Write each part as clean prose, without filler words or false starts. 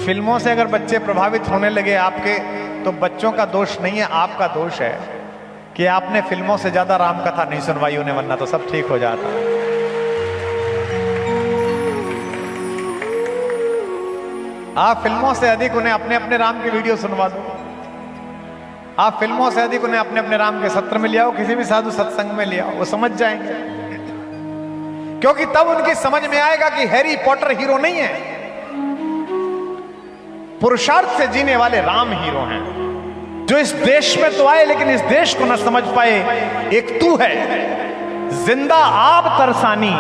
फिल्मों से अगर बच्चे प्रभावित होने लगे आपके, तो बच्चों का दोष नहीं है, आपका दोष है कि आपने फिल्मों से ज्यादा राम कथा नहीं सुनवाई उन्हें, वरना तो सब ठीक हो जाता। आप फिल्मों से अधिक उन्हें अपने अपने राम की वीडियो सुनवा दो। आप फिल्मों से अधिक उन्हें अपने अपने राम के सत्र में ले आओ, किसी भी साधु सत्संग में ले आओ, वो समझ जाएंगे। क्योंकि तब उनकी समझ में आएगा कि हैरी पॉटर हीरो नहीं है, पुरुषार्थ से जीने वाले राम हीरो हैं, जो इस देश में तो आए लेकिन इस देश को न समझ पाए। एक तू है जिंदा आब तरसानी,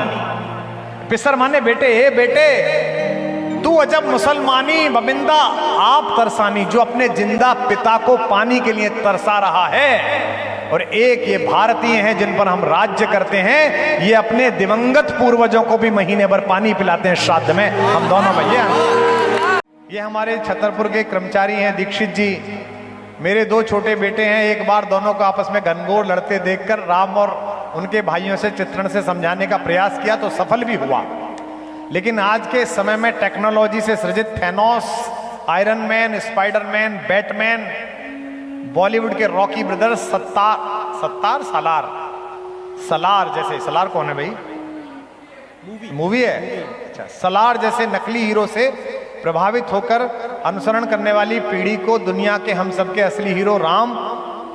पिसर माने बेटे, ए बेटे तू अजब मुसलमानी बबिंदा आप तरसानी, जो अपने जिंदा पिता को पानी के लिए तरसा रहा है। और एक ये भारतीय हैं जिन पर हम राज्य करते हैं, ये अपने दिवंगत पूर्वजों को भी महीने भर पानी पिलाते हैं श्राद्ध में। हम दोनों भैया, ये हमारे छतरपुर के कर्मचारी हैं दीक्षित जी, मेरे दो छोटे बेटे हैं। एक बार दोनों को आपस में घनघोर लड़ते देखकर राम और उनके भाइयों से चित्रण से समझाने का प्रयास किया तो सफल भी हुआ। लेकिन आज के समय में टेक्नोलॉजी से सृजित Thanos, iron man, Spiderman, Batman, Bollywood के रॉकी ब्रदर्स, सलार जैसे, सलार कौन है भाई? मूवी है, अच्छा। सलार जैसे नकली हीरो से प्रभावित होकर अनुसरण करने वाली पीढ़ी को दुनिया के हम सबके असली हीरो राम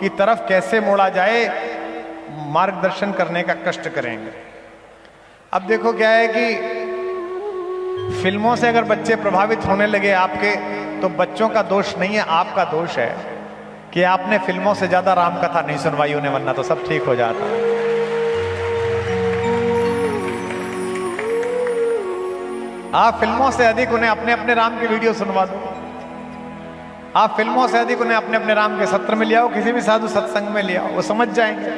की तरफ कैसे मोड़ा जाए, मार्गदर्शन करने का कष्ट करेंगे। अब देखो क्या है कि फिल्मों से अगर बच्चे प्रभावित होने लगे आपके, तो बच्चों का दोष नहीं है, आपका दोष है कि आपने फिल्मों से ज्यादा राम कथा नहीं सुनवाई उन्हें, वरना तो सब ठीक हो जाता। आप फिल्मों से अधिक उन्हें अपने अपने राम की वीडियो सुनवा दो। आप फिल्मों से अधिक उन्हें अपने अपने राम के सत्र में ले आओ, किसी भी साधु सत्संग में ले आओ, वो समझ जाएंगे।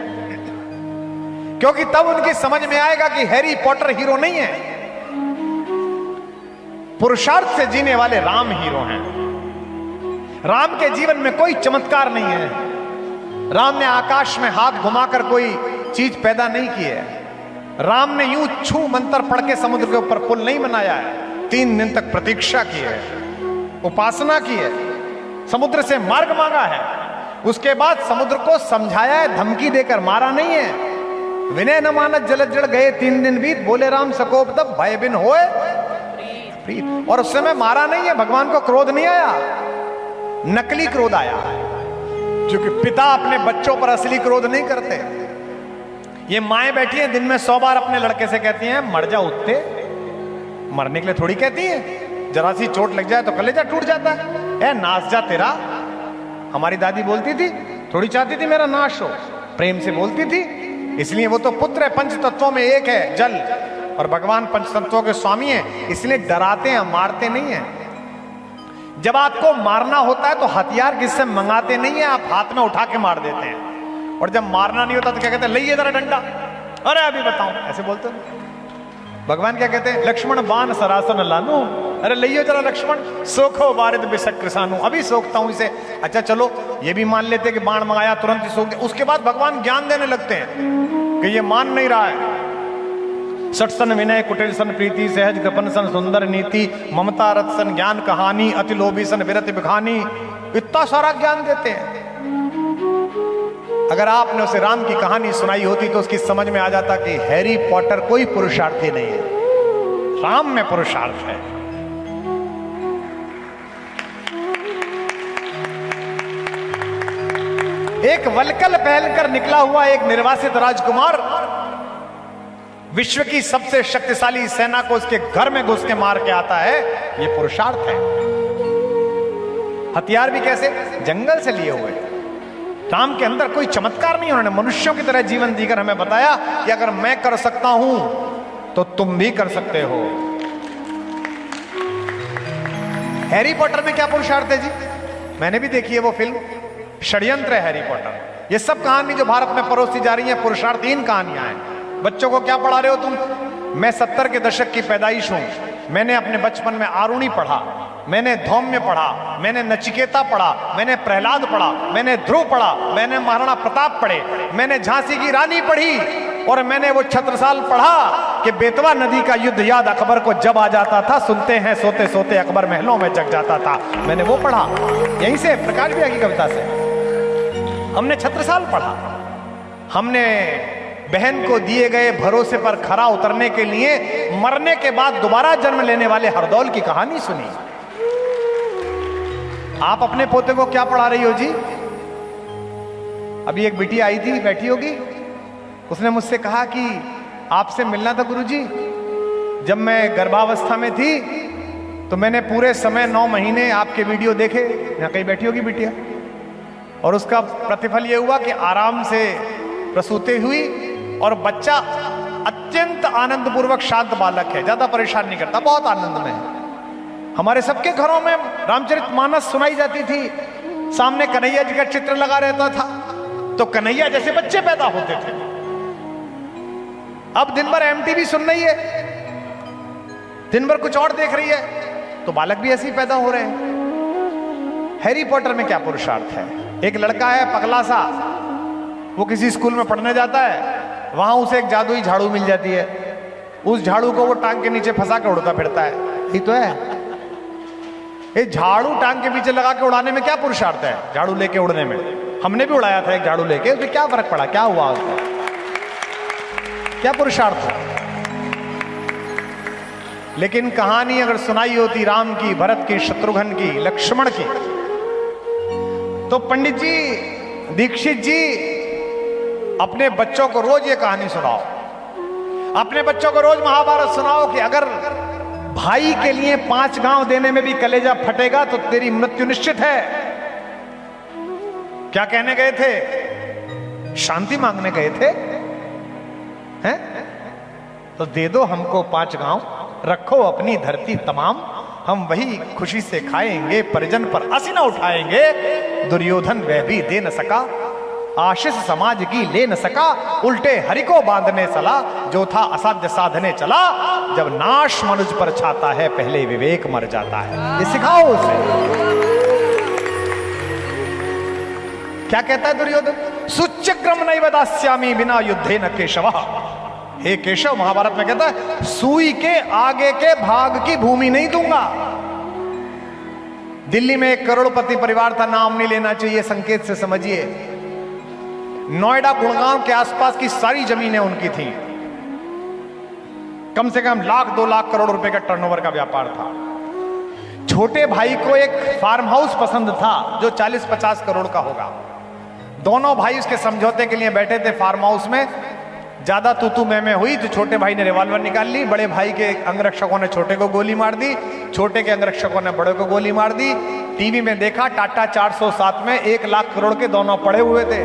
क्योंकि तब उनकी समझ में आएगा कि हैरी पॉटर हीरो नहीं है, पुरुषार्थ से जीने वाले राम हीरो हैं। राम के जीवन में कोई चमत्कार नहीं है। राम ने आकाश में हाथ घुमाकर कोई चीज पैदा नहीं की है। राम ने यूं छू मंत्र पढ़ के समुद्र के ऊपर पुल नहीं बनाया है। 3 दिन तक प्रतीक्षा की है, उपासना की है, समुद्र से मार्ग मांगा है, उसके बाद समुद्र को समझाया है, धमकी देकर मारा नहीं है। विनय न मानत जलद जड़ गए 3 दिन बीत, बोले राम सकोप तब भय बिन होए प्रीत। और उस समय मारा नहीं है, भगवान को क्रोध नहीं आया, नकली क्रोध आया, क्योंकि पिता अपने बच्चों पर असली क्रोध नहीं करते। ये माएं बैठी हैं दिन में 100 बार अपने लड़के से कहती हैं मर जा उत्ते, मरने के लिए थोड़ी कहती है, जरा सी चोट लग जाए तो कलेजा टूट जाता है। ए नाच जा तेरा, हमारी दादी बोलती थी, थोड़ी चाहती थी मेरा नाश हो, प्रेम से बोलती थी। इसलिए वो तो पुत्र है, पंच तत्वों में एक है जल, और भगवान पंच तत्वों के स्वामी हैं, इसलिए डराते हैं, मारते नहीं हैं। जब आपको मारना होता है तो हथियार किससे मंगाते नहीं है, आप हाथ में उठा के मार देते हैं। और जब मारना नहीं होता तो क्या कहते हैं, लइए जरा डंडा, अरे अभी बताऊं, ऐसे बोलते हैं। भगवान क्या कहते हैं, लक्ष्मण बाण सरासन लानू, अरे लइयो जरा लक्ष्मण, सोखो बारिद बिसक सानू, अभी सोखता हूं इसे। अच्छा चलो ये भी मान लेते कि बाण मंगाया तुरंत ही सोख दे। उसके बाद भगवान ज्ञान देने लगते हैं कि ये मान नहीं रहा है। सटसन विनय कुटिल सन प्रीति, सहज कृपन सन सुंदर नीति, ममता रथ सन ज्ञान कहानी, अति लोभी सन विरत बिखानी, इतना सारा ज्ञान देते हैं। अगर आपने उसे राम की कहानी सुनाई होती तो उसकी समझ में आ जाता कि हैरी पॉटर कोई पुरुषार्थी नहीं है, राम में पुरुषार्थ है। एक वलकल पहनकर निकला हुआ एक निर्वासित राजकुमार विश्व की सबसे शक्तिशाली सेना को उसके घर में घुस के मार के आता है, यह पुरुषार्थ है। हथियार भी कैसे, जंगल से लिए हुए। राम के अंदर कोई चमत्कार नहीं, उन्होंने मनुष्यों की तरह जीवन जीकर हमें बताया कि अगर मैं कर सकता हूं तो तुम भी कर सकते हो। हैरी पॉटर में क्या पुरुषार्थ है जी? मैंने भी देखी है वो फिल्म, षड्यंत्र है हैरी पॉटर। ये सब कहानी जो भारत में परोसी जा रही है पुरुषार्थहीन कहानियां हैं। बच्चों को क्या पढ़ा रहे हो तुम? मैं 70 के दशक की पैदाइश हूं। मैंने अपने बचपन में आरुणि पढ़ा, मैंने धौम्य पढ़ा, मैंने नचिकेता पढ़ा, मैंने प्रहलाद पढ़ा, मैंने ध्रुव पढ़ा, मैंने महाराणा प्रताप पढ़े, मैंने झांसी की रानी पढ़ी, और मैंने वो छत्रसाल पढ़ा कि बेतवा नदी का युद्ध याद अकबर को जब आ जाता था, सुनते हैं सोते सोते अकबर महलों में जग जाता था। मैंने वो पढ़ा यहीं से, प्रकाश भैया की कविता से। हमने छत्रसाल पढ़ा, हमने बहन को दिए गए भरोसे पर खरा उतरने के लिए मरने के बाद दोबारा जन्म लेने वाले हरदौल की कहानी सुनी। आप अपने पोते को क्या पढ़ा रही हो जी? अभी एक बिटिया आई थी, बैठी होगी, उसने मुझसे कहा कि आपसे मिलना था गुरुजी। जब मैं गर्भावस्था में थी तो मैंने पूरे समय 9 महीने आपके वीडियो देखे। यहाँ कहीं बैठी होगी बिटिया, और उसका प्रतिफल यह हुआ कि आराम से प्रसूति हुई और बच्चा अत्यंत आनंदपूर्वक शांत बालक है, ज्यादा परेशान नहीं करता, बहुत आनंद में है। हमारे सबके घरों में रामचरितमानस सुनाई जाती थी, सामने कन्हैया जी का चित्र लगा रहता था, तो कन्हैया जैसे बच्चे पैदा होते थे। अब दिन भर एमटीवी सुन रही है, दिन भर कुछ और देख रही है, तो बालक भी ऐसे ही पैदा हो रहे हैं। हैरी पॉटर में क्या पुरुषार्थ है? एक लड़का है पगला सा, वो किसी स्कूल में पढ़ने जाता है, वहां उसे एक जादुई झाड़ू मिल जाती है, उस झाड़ू को वो टांग के नीचे फंसा के उड़ता फिरता है। यही तो है, ये झाड़ू टांग के पीछे लगा के उड़ाने में क्या पुरुषार्थ है? झाड़ू लेके उड़ने में हमने भी उड़ाया था एक झाड़ू लेके, उसमें क्या फर्क पड़ा? क्या हुआ उसको? क्या पुरुषार्थ है? लेकिन कहानी अगर सुनाई होती राम की, भरत की, शत्रुघ्न की, लक्ष्मण की, तो पंडित जी, दीक्षित जी, अपने बच्चों को रोज ये कहानी सुनाओ, अपने बच्चों को रोज महाभारत सुनाओ कि अगर भाई के लिए 5 गांव देने में भी कलेजा फटेगा तो तेरी मृत्यु निश्चित है। क्या कहने गए थे? शांति मांगने गए थे, हैं? तो दे दो हमको 5 गांव, रखो अपनी धरती तमाम, हम वही खुशी से खाएंगे, परिजन पर असी न उठाएंगे। दुर्योधन वह भी दे न सका, आशीष समाज की ले न सका, उल्टे हरि को बांधने चला, जो था असाध्य साधने चला। जब नाश मनुज पर छाता है, पहले विवेक मर जाता है। ये सिखाओ उसे। क्या कहता है दुर्योधन? सुच्यग्रम नैव दास्यामि बिना युद्धे न केशव। हे केशव, महाभारत में कहता है सुई के आगे के भाग की भूमि नहीं दूंगा। दिल्ली में एक करोड़पति परिवार था, नाम नहीं लेना चाहिए, संकेत से समझिए। नोएडा गुड़गांव के आसपास की सारी जमीनें उनकी थीं। कम से कम 1,00,000-2 लाख करोड़ रुपए का टर्नओवर का व्यापार था। छोटे भाई को एक फार्म हाउस पसंद था जो 40-50 करोड़ का होगा। दोनों भाई उसके समझौते के लिए बैठे थे फार्म हाउस में। ज्यादा तू मैं हुई तो छोटे भाई ने रिवॉल्वर निकाल ली, बड़े भाई के अंगरक्षकों ने छोटे को गोली मार दी, छोटे के अंगरक्षकों ने बड़े को गोली मार दी। टीवी में देखा टाटा 407 में 1 लाख करोड़ के दोनों पड़े हुए थे।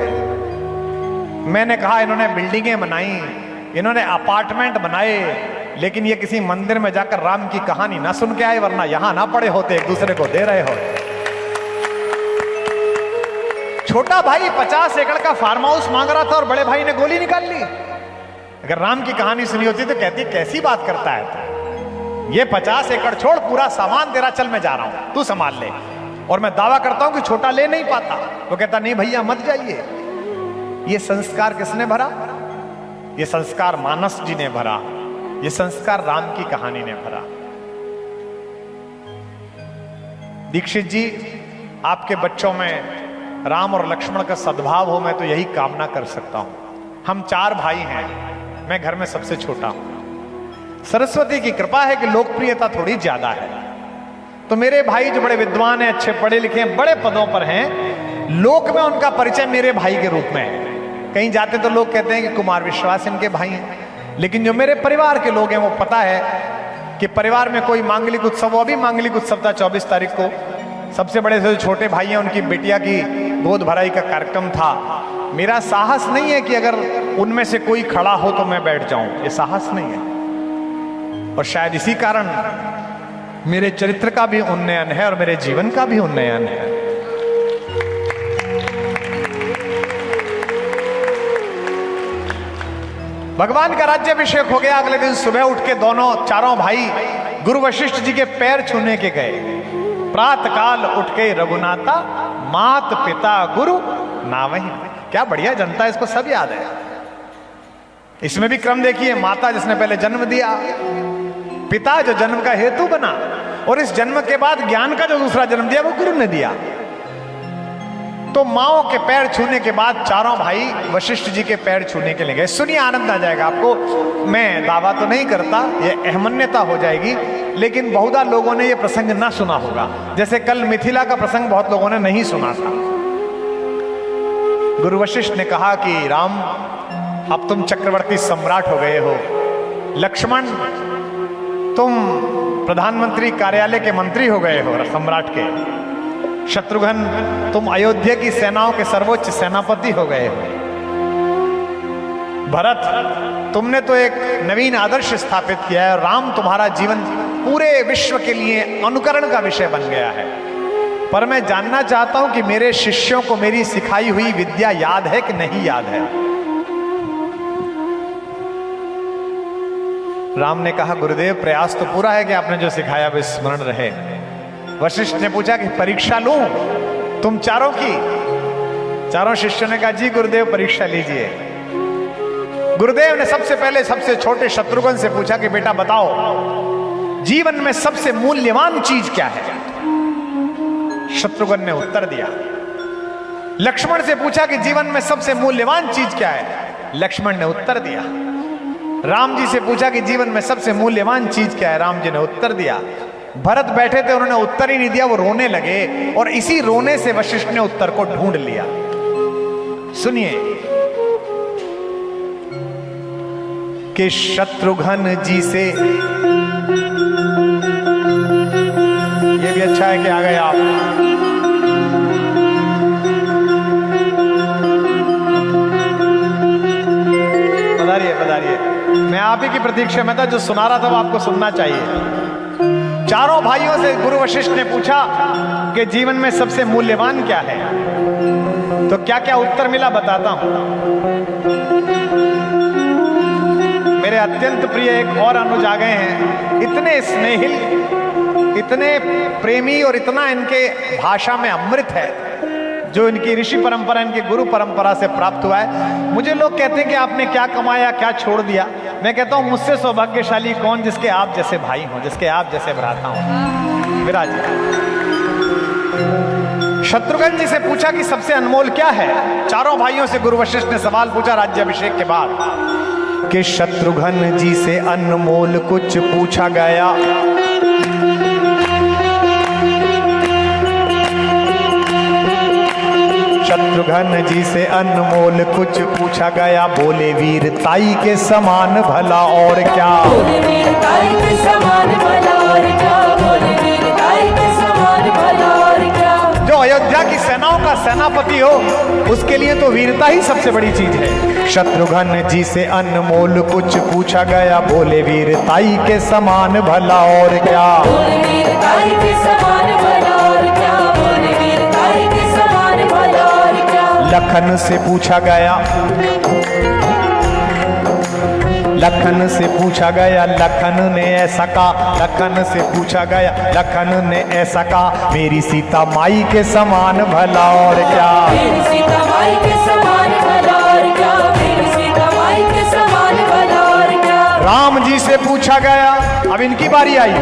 मैंने कहा इन्होंने बिल्डिंगें बनाई, इन्होंने अपार्टमेंट बनाए, लेकिन ये किसी मंदिर में जाकर राम की कहानी ना सुन के आए, वरना यहां ना पड़े होते, एक दूसरे को दे रहे हो। छोटा भाई 50 एकड़ का फार्म हाउस मांग रहा था और बड़े भाई ने गोली निकाल ली। अगर राम की कहानी सुनी होती तो कहती कैसी बात करता है तू, ये 50 एकड़ छोड़, पूरा सामान तेरा, चल मैं जा रहा हूं, तू संभाल ले। और मैं दावा करता हूं कि छोटा ले नहीं पाता। वो कहता नहीं भैया मत जाइए। ये संस्कार किसने भरा? ये संस्कार मानस जी ने भरा, ये संस्कार राम की कहानी ने भरा। दीक्षित जी, आपके बच्चों में राम और लक्ष्मण का सद्भाव हो, मैं तो यही कामना कर सकता हूं। हम 4 भाई हैं, मैं घर में सबसे छोटा हूं। सरस्वती की कृपा है कि लोकप्रियता थोड़ी ज्यादा है, तो मेरे भाई जो बड़े विद्वान हैं, अच्छे पढ़े लिखे हैं, बड़े पदों पर हैं, लोक में उनका परिचय मेरे भाई के रूप में है। कहीं जाते तो लोग कहते हैं कि कुमार विश्वास इनके भाई हैं, लेकिन जो मेरे परिवार के लोग हैं वो पता है कि परिवार में कोई मांगलिक उत्सव, वो अभी मांगलिक उत्सव था 24 तारीख को, सबसे बड़े से जो छोटे भाई हैं उनकी बिटिया की गोद भराई का कार्यक्रम था। मेरा साहस नहीं है कि अगर उनमें से कोई खड़ा हो तो मैं बैठ जाऊं, ये साहस नहीं है। और शायद इसी कारण मेरे चरित्र का भी उन्नयन है और मेरे जीवन का भी उन्नयन है। भगवान का राज्याभिषेक हो गया। अगले दिन सुबह उठ के चारों भाई गुरु वशिष्ठ जी के पैर छूने के गए। प्रातः काल उठ के रघुनाथा, मात पिता गुरु नावही। क्या बढ़िया जनता, इसको सब याद है। इसमें भी क्रम देखिए, माता जिसने पहले जन्म दिया, पिता जो जन्म का हेतु बना, और इस जन्म के बाद ज्ञान का जो दूसरा जन्म दिया वो गुरु ने दिया। तो माओ के पैर छूने के बाद चारों भाई वशिष्ठ जी के पैर छूने के लिए गए। सुनिए, आनंद आ जाएगा आपको। मैं दावा तो नहीं करता, यह अहमन्यता हो जाएगी, लेकिन बहुधा लोगों ने यह प्रसंग ना सुना होगा। जैसे कल मिथिला का प्रसंग बहुत लोगों ने नहीं सुना था। गुरु वशिष्ठ ने कहा कि राम, अब तुम चक्रवर्ती सम्राट हो गए हो। लक्ष्मण, तुम प्रधानमंत्री कार्यालय के मंत्री हो गए हो, सम्राट के। शत्रुघ्न, तुम अयोध्या की सेनाओं के सर्वोच्च सेनापति हो गए हो। भरत, तुमने तो एक नवीन आदर्श स्थापित किया है। राम, तुम्हारा जीवन पूरे विश्व के लिए अनुकरण का विषय बन गया है। पर मैं जानना चाहता हूं कि मेरे शिष्यों को मेरी सिखाई हुई विद्या याद है कि नहीं याद है। राम ने कहा, गुरुदेव, प्रयास तो पूरा है कि आपने जो सिखाया वो स्मरण रहे। वशिष्ठ ने पूछा कि परीक्षा लूं तुम चारों की? चारों शिष्यों ने कहा, जी गुरुदेव, परीक्षा लीजिए। गुरुदेव ने सबसे पहले सबसे छोटे शत्रुघ्न से पूछा कि बेटा बताओ, जीवन में सबसे मूल्यवान चीज क्या है? शत्रुघ्न ने उत्तर दिया। लक्ष्मण से पूछा कि जीवन में सबसे मूल्यवान चीज क्या है? लक्ष्मण ने उत्तर दिया। राम जी से पूछा कि जीवन में सबसे मूल्यवान चीज क्या है? राम जी ने उत्तर दिया। भरत बैठे थे, उन्होंने उत्तर ही नहीं दिया, वो रोने लगे, और इसी रोने से वशिष्ठ ने उत्तर को ढूंढ लिया। सुनिए कि शत्रुघ्न जी से, ये भी अच्छा है कि आ गए आप। पधारिए पधारिए, मैं आप ही की प्रतीक्षा में था। जो सुना रहा था वो आपको सुनना चाहिए। चारों भाइयों से गुरु वशिष्ठ ने पूछा कि जीवन में सबसे मूल्यवान क्या है, तो क्या क्या उत्तर मिला बताता हूं। मेरे अत्यंत प्रिय एक और अनुज आ गए हैं, इतने स्नेहिल, इतने प्रेमी, और इतना इनके भाषा में अमृत है जो इनकी ऋषि परंपरा, इनकी गुरु परंपरा से प्राप्त हुआ है। मुझे लोग कहते हैं कि आपने क्या कमाया, क्या छोड़ दिया। मैं कहता हूं, मुझसे सौभाग्यशाली कौन जिसके आप जैसे भाई हों, जिसके आप जैसे भ्राता हों। विराज, शत्रुघ्न जी से पूछा कि सबसे अनमोल क्या है। चारों भाइयों से गुरु वशिष्ठ ने सवाल पूछा राज्याभिषेक के बाद कि शत्रुघ्न जी से अनमोल कुछ पूछा गया। शत्रुघ्न जी से अनमोल कुछ पूछा गया। बोले वीरताई के समान भला और क्या? बोले वीरताई के समान भला और क्या? बोले वीरताई के समान भला और क्या? जो अयोध्या की सेनाओं का सेनापति हो, उसके लिए तो वीरता ही सबसे बड़ी चीज है। शत्रुघ्न जी से अनमोल कुछ पूछा गया। बोले वीरताई के समान भला और क्या? बोले वीरताई के समान भला और क्या? बोले वीरताई के समान भला और क्या? लखन से पूछा गया। लखन से पूछा गया। लखन ने ऐसा कहा। लखन से पूछा गया। लखन ने ऐसा कहा, मेरी सीता माई के समान भला और क्या? मेरी सीता माई के समान भला और क्या? मेरी सीता माई के समान भला और क्या? राम जी से पूछा गया। अब इनकी बारी आई।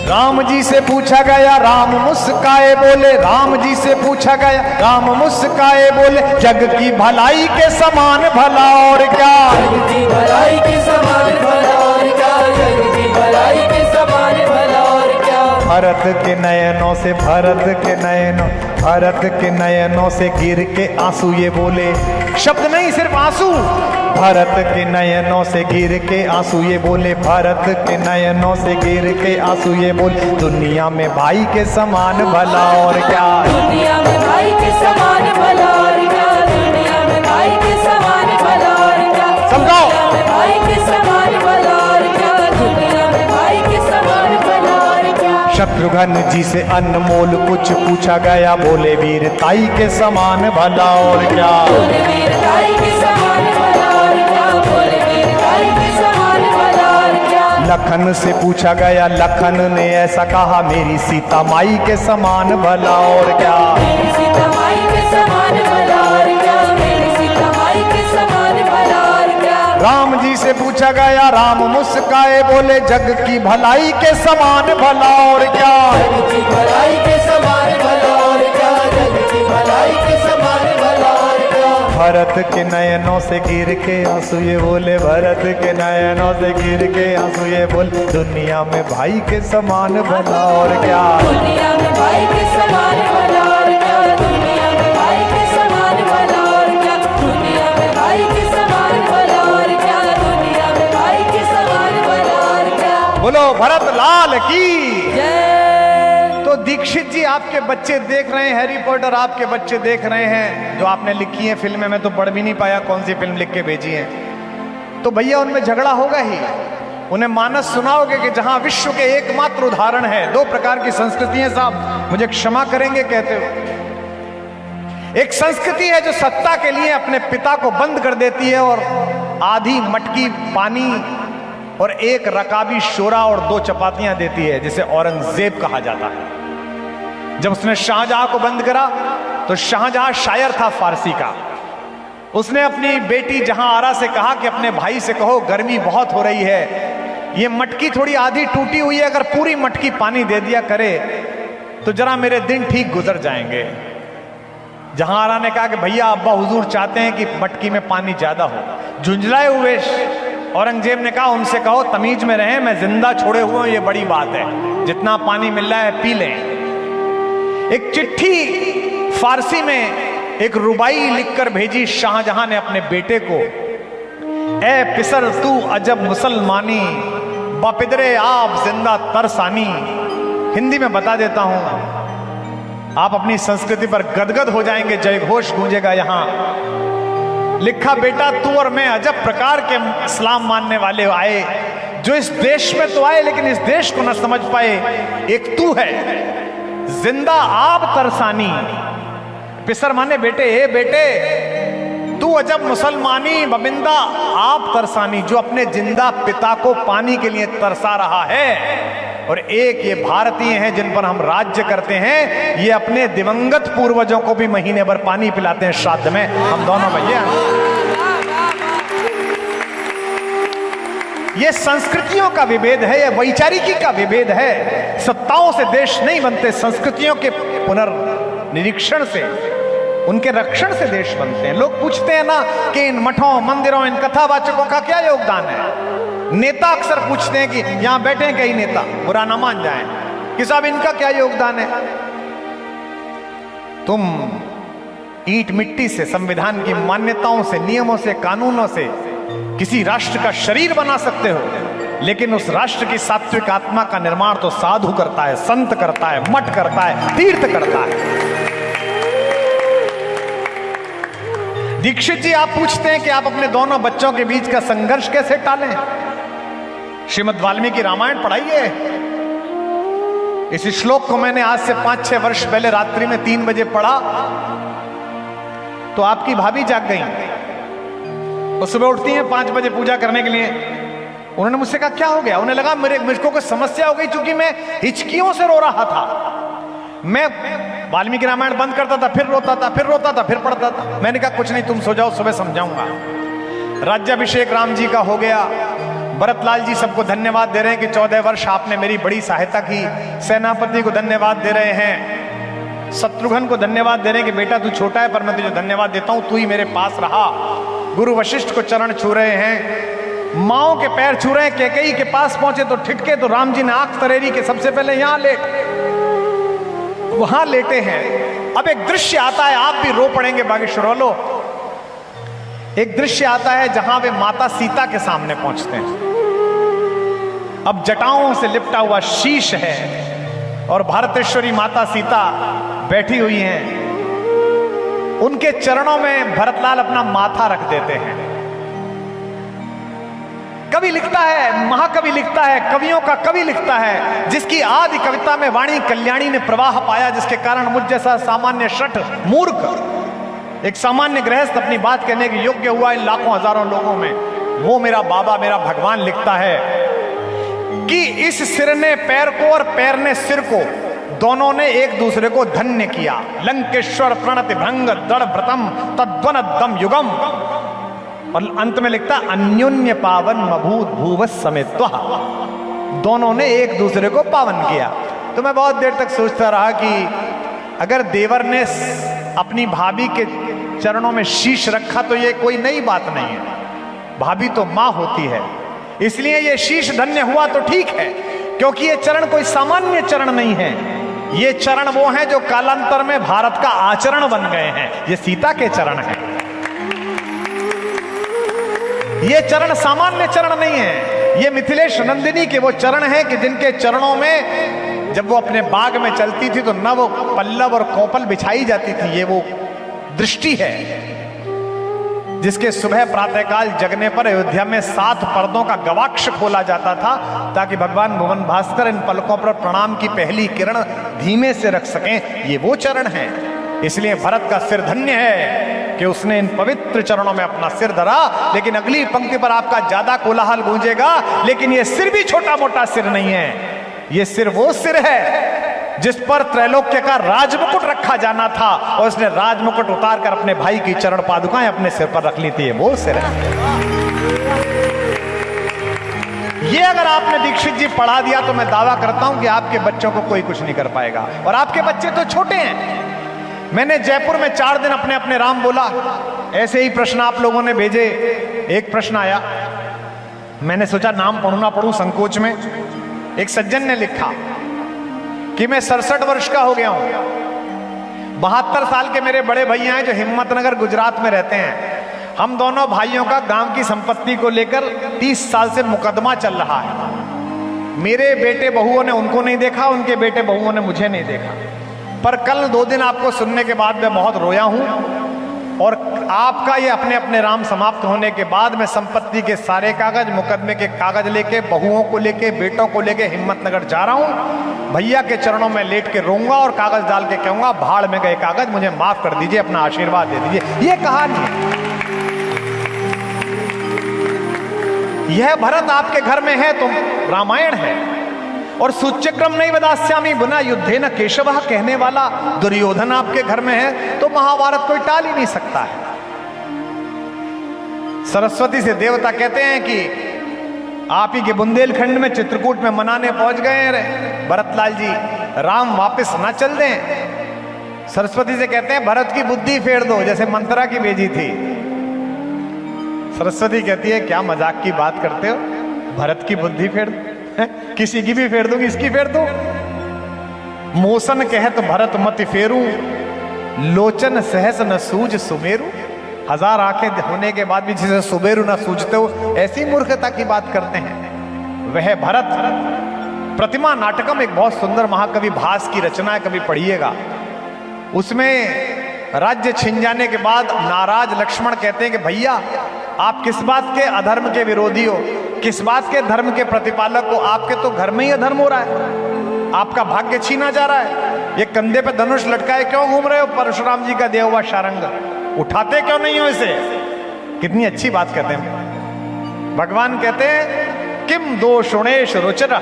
राम जी से पूछा गया। राम मुस्काए बोले। राम जी से पूछा गया। राम मुस्काए बोले, जग की भलाई के समान भला और क्या? जग की भलाई के समान भला और क्या? जग की भलाई के समान भला और क्या? भरत के नयनों से, भरत के नयनों, भरत के नयनों से गिर के आंसू ये बोले। शब्द नहीं, सिर्फ आंसू। भरत के नयनों से गिर के आंसू ये बोले। भरत के नयनों से गिर के आंसू ये बोले, दुनिया में भाई के समान भला और क्या? दुनिया में भाई के समान भला और क्या? दुनिया में भाई के समान भला और क्या? समझाओ। दुनिया में भाई के समान भला और क्या? दुनिया में भाई के समान भला और क्या? शत्रुघ्न जी से अनमोल कुछ पूछा गया। बोले वीरताई के समान भला और क्या? बोले वीरताई के समान भला और क्या? बोले वीरताई के समान भला और क्या? लखन से पूछा गया। लखन ने ऐसा कहा, मेरी सीता माई के समान भला और क्या? मेरी सीता माई के समान भला और क्या? मेरी सीता माई के समान भला राम जी से पूछा गया, राम मुस्काए बोले जग की भलाई के समान भला और क्या, जग की भलाई के समान भला और क्या, जग की भलाई के समान भला और क्या। भरत के नयनों से गिर के आंसू ये बोले, भरत के नयनों से गिर के आंसू ये बोले, दुनिया में भाई के समान भला और क्या, दुनिया में भाई के समान भला और क्या, दुनिया में भाई के समान भला और क्या, दुनिया में भाई के समान भला और क्या, दुनिया में भाई के समान भला और क्या। बोलो भरत लाल की जय। तो दीक्षित जी आपके बच्चे देख रहे हैं, हैरी पॉटर आपके बच्चे देख रहे हैं, जो आपने लिखी है फिल्में, मैं तो पढ़ भी नहीं पाया कौन सी फिल्म लिख के भेजी है, तो भैया उनमें झगड़ा होगा ही। उन्हें मानस सुनाओगे कि जहां विश्व के एकमात्र उदाहरण है, दो प्रकार की संस्कृतियां, साहब मुझे क्षमा करेंगे कहते हो, एक संस्कृति है जो सत्ता के लिए अपने पिता को बंद कर देती है और आधी मटकी पानी और एक रकाबी शोरा और दो चपातियां देती है, जिसे औरंगजेब कहा जाता है। जब उसने शाहजहां को बंद करा तो शाहजहां शायर था फारसी का, उसने अपनी बेटी जहां आरा से कहा कि अपने भाई से कहो गर्मी बहुत हो रही है, ये मटकी थोड़ी आधी टूटी हुई है, अगर पूरी मटकी पानी दे दिया करे तो जरा मेरे दिन ठीक गुजर जाएंगे। जहां आरा ने कहा कि भैया अब्बा हुजूर चाहते हैं कि मटकी में पानी ज्यादा हो। झुंझलाए हुए औरंगजेब ने कहा उनसे कहो तमीज में रहें, मैं जिंदा छोड़े हुए हूं, ये बड़ी बात है, जितना पानी मिल रहा है पी लें। एक चिट्ठी फारसी में एक रुबाई लिखकर भेजी शाहजहां ने अपने बेटे को, ए पिसर तू अजब मुसलमानी, बापिदरे आप जिंदा तरसानी। हिंदी में बता देता हूं, आप अपनी संस्कृति पर गदगद हो जाएंगे, जय घोष गूंजेगा यहां। लिखा बेटा तू और मैं अजब प्रकार के इस्लाम मानने वाले आए, जो इस देश में तो आए लेकिन इस देश को न समझ पाए। एक तू है जिंदा आप तरसानी, पिसर माने बेटे, ए बेटे तू अजब मुसलमानी, बबिंदा आप तरसानी, जो अपने जिंदा पिता को पानी के लिए तरसा रहा है। और एक ये भारतीय हैं जिन पर हम राज्य करते हैं, ये अपने दिवंगत पूर्वजों को भी महीने भर पानी पिलाते हैं श्राद्ध में। हम दोनों भैया, ये संस्कृतियों का विभेद है, ये वैचारिकी का विभेद है। सत्ताओं से देश नहीं बनते, संस्कृतियों के पुनर्निरीक्षण से, उनके रक्षण से देश बनते हैं। लोग पूछते हैं ना कि इन मठों मंदिरों इन कथावाचकों का क्या योगदान है। नेता अक्सर पूछते हैं कि यहां बैठे हैं कई नेता, बुरा ना मान जाएं, कि साहब इनका क्या योगदान है। तुम ईंट मिट्टी से, संविधान की मान्यताओं से, नियमों से, कानूनों से किसी राष्ट्र का शरीर बना सकते हो, लेकिन उस राष्ट्र की सात्विक आत्मा का निर्माण तो साधु करता है, संत करता है, मठ करता है, तीर्थ करता है। दीक्षित जी आप पूछते हैं कि आप अपने दोनों बच्चों के बीच का संघर्ष कैसे टालें। श्रीमद् वाल्मीकि रामायण पढ़ाइए। इस श्लोक को मैंने आज से 5-6 वर्ष पहले रात्रि में 3 बजे पढ़ा तो आपकी भाभी जाग गई। वो सुबह उठती हैं 5 बजे पूजा करने के लिए। उन्होंने मुझसे कहा क्या हो गया। उन्हें लगा मुझको कोई समस्या हो गई, क्योंकि मैं हिचकियों से रो रहा था। मैं वाल्मीकि रामायण बंद करता था, फिर रोता था, फिर रोता था, फिर पढ़ता था। मैंने कहा कुछ नहीं, तुम सो जाओ, सुबह समझाऊंगा। राज्याभिषेक राम जी का हो गया। भरतलाल जी सबको धन्यवाद दे रहे हैं कि 14 वर्ष आपने मेरी बड़ी सहायता की। सेनापति को धन्यवाद दे रहे हैं। शत्रुघ्न को धन्यवाद दे रहे हैं कि बेटा तू छोटा है पर मैं तुझे धन्यवाद देता हूं, तू ही मेरे पास रहा। गुरु वशिष्ठ को चरण छू रहे हैं, माओ के पैर छू रहे हैं। कैकेयी के पास पहुंचे तो ठिठके, तो राम जी ने आंख तरेरी के सबसे पहले यहां वहां लेटे हैं। अब एक दृश्य आता है, आप भी रो पड़ेंगे बागेश्वर वालों। एक दृश्य आता है जहां वे माता सीता के सामने पहुंचते हैं। अब जटाओं से लिपटा हुआ शीश है और भारतेश्वरी माता सीता बैठी हुई हैं। उनके चरणों में भरतलाल अपना माथा रख देते हैं। कवि लिखता है, महाकवि लिखता है, कवियों का कवि लिखता है, जिसकी आदि कविता में वाणी कल्याणी ने प्रवाह पाया, जिसके कारण मुझ जैसा सामान्य शठ मूर्ख, एक सामान्य गृहस्थ अपनी बात कहने के योग्य हुआ इन लाखों हजारों लोगों में। वो मेरा बाबा, मेरा भगवान लिखता है कि इस सिर ने पैर को और पैर ने सिर को, दोनों ने एक दूसरे को धन्य किया। लंकेश्वर प्रणति भंग दृढ़ व्रतम तद्वन दम युगम। और अंत में लिखता अन्योन्य पावन मभूत भूवस समेत, दोनों ने एक दूसरे को पावन किया। तो मैं बहुत देर तक सोचता रहा कि अगर देवर ने अपनी भाभी के चरणों में शीश रखा तो ये कोई नई बात नहीं है, भाभी तो मां होती है, इसलिए ये शीश धन्य हुआ तो ठीक है, क्योंकि ये चरण कोई सामान्य चरण नहीं है, ये चरण वो हैं जो कालांतर में भारत का आचरण बन गए हैं। ये सीता के चरण हैं, ये चरण सामान्य चरण नहीं है, ये मिथिलेश नंदिनी के वो चरण हैं कि जिनके चरणों में जब वो अपने बाग में चलती थी तो नव पल्लव और कोपल बिछाई जाती थी। ये वो दृष्टि है जिसके सुबह प्रातःकाल जगने पर अयोध्या में 7 पर्दों का गवाक्ष खोला जाता था ताकि भगवान भुवन भास्कर इन पलकों पर प्रणाम की पहली किरण धीमे से रख सकें। ये वो चरण हैं, इसलिए भरत का सिर धन्य है कि उसने इन पवित्र चरणों में अपना सिर धरा। लेकिन अगली पंक्ति पर आपका ज्यादा कोलाहल गूंजेगा, लेकिन ये सिर भी छोटा मोटा सिर नहीं है, ये सिर वो सिर है जिस पर त्रैलोक्य का राजमुकुट रखा जाना था और उसने राजमुकुट उतार कर अपने भाई की चरण पादुकाएं अपने सिर पर रख ली थी। वो सिर है। ये अगर आपने दीक्षित जी पढ़ा दिया तो मैं दावा करता हूं कि आपके बच्चों को कोई कुछ नहीं कर पाएगा, और आपके बच्चे तो छोटे हैं। मैंने जयपुर में 4 दिन अपने अपने राम बोला, ऐसे ही प्रश्न आप लोगों ने भेजे। एक प्रश्न आया, मैंने सोचा नाम पढ़ूं ना पढ़ूं संकोच में। एक सज्जन ने लिखा कि मैं 67 वर्ष का हो गया हूं, 72 साल के मेरे बड़े भैया हैं जो हिम्मतनगर गुजरात में रहते हैं। हम दोनों भाइयों का गांव की संपत्ति को लेकर 30 साल से मुकदमा चल रहा है। मेरे बेटे बहुओं ने उनको नहीं देखा, उनके बेटे बहुओं ने मुझे नहीं देखा, पर कल 2 दिन आपको सुनने के बाद मैं बहुत रोया हूं। और आपका ये अपने अपने राम समाप्त होने के बाद मैं संपत्ति के सारे कागज, मुकदमे के कागज लेके, बहुओं को लेके, बेटों को लेके हिम्मतनगर जा रहा हूं। भैया के चरणों में लेट के रोऊंगा और कागज डाल के कहूंगा भाड़ में गए कागज, मुझे माफ कर दीजिए, अपना आशीर्वाद दे दीजिए। ये कहानी है। यह भरत आपके घर में है तो रामायण है। और सूच्यक्रम नहीं वदास्यामि बिना युद्धे न केशवः कहने वाला दुर्योधन आपके घर में है तो महाभारत कोई टाल ही नहीं सकता है। सरस्वती से देवता कहते हैं कि आप ही के बुंदेलखंड में चित्रकूट में मनाने पहुंच गए रे भरतलाल जी, राम वापस ना चल दें। सरस्वती से कहते हैं भरत की बुद्धि फेर दो, जैसे मंत्रा की भेजी थी। सरस्वती कहती है क्या मजाक की बात करते हो, भरत की बुद्धि फेर दो, किसी की भी फेर दूंगी, इसकी फेर दो। मोसन कहत भरत मति फेरू, लोचन सहस न सूझ सुमेरु। 1000 आंखें होने के बाद भी जिसे सुमेरु न सूझते हो, ऐसी मूर्खता की बात करते हैं। वह भरत प्रतिमा नाटकम एक बहुत सुंदर महाकवि भास की रचना है, कभी पढ़िएगा। उसमें राज्य छिन जाने के बाद नाराज लक्ष्मण कहते हैं कि भैया आप किस बात के अधर्म के विरोधी हो, किस बात के धर्म के प्रतिपालक हो, आपके तो घर में ही अधर्म हो रहा है, आपका भाग्य छीना जा रहा है। ये कंधे पे धनुष लटकाए क्यों घूम रहे हो, परशुराम जी का दिया हुआ शारंग उठाते क्यों नहीं हो इसे। कितनी अच्छी बात कहते हैं। भगवान कहते हैं किम दोषुणेश रुचिर